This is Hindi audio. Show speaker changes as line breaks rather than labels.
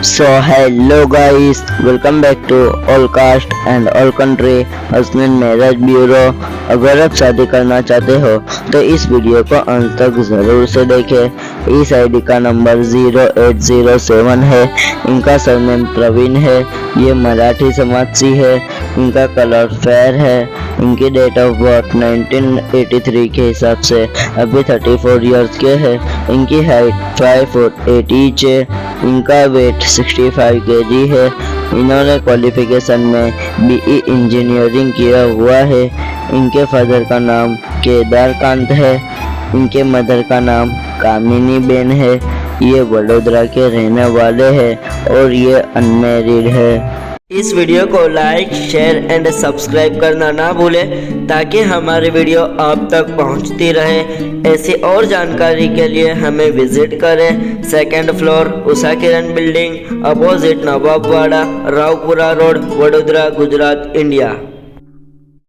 So hello guys, welcome back to All Caste and All Country husband marriage bureau. अगर आप शादी करना चाहते हो तो इस वीडियो को अंत तक जरूर से देखें। इस आईडी का नंबर 0807 है। इनका सरनेम प्रवीण है। ये मराठी समाज से है। इनका कलर फेयर है। इनकी डेट ऑफ बर्थ 1983 के हिसाब से अभी 34 इयर्स के है। इनकी हाइट 5 फुट 8 इंच है। इनका वेट 65 kg है। इन्होंने क्वालिफिकेशन में बीई इंजीनियरिंग किया हुआ है। इनके फादर का नाम केदारकांत है। इनके मदर का नाम कामिनी बेन है। ये वडोदरा के रहने वाले हैं और ये अनमैरिड है। इस वीडियो को लाइक शेयर एंड सब्सक्राइब करना ना भूलें ताकि हमारी वीडियो आप तक पहुंचती रहे। ऐसी और जानकारी के लिए हमें विजिट करें। Second floor Usha Kiran building, opposite Nawabwada, Raopura road, Vadodara, Gujarat, India.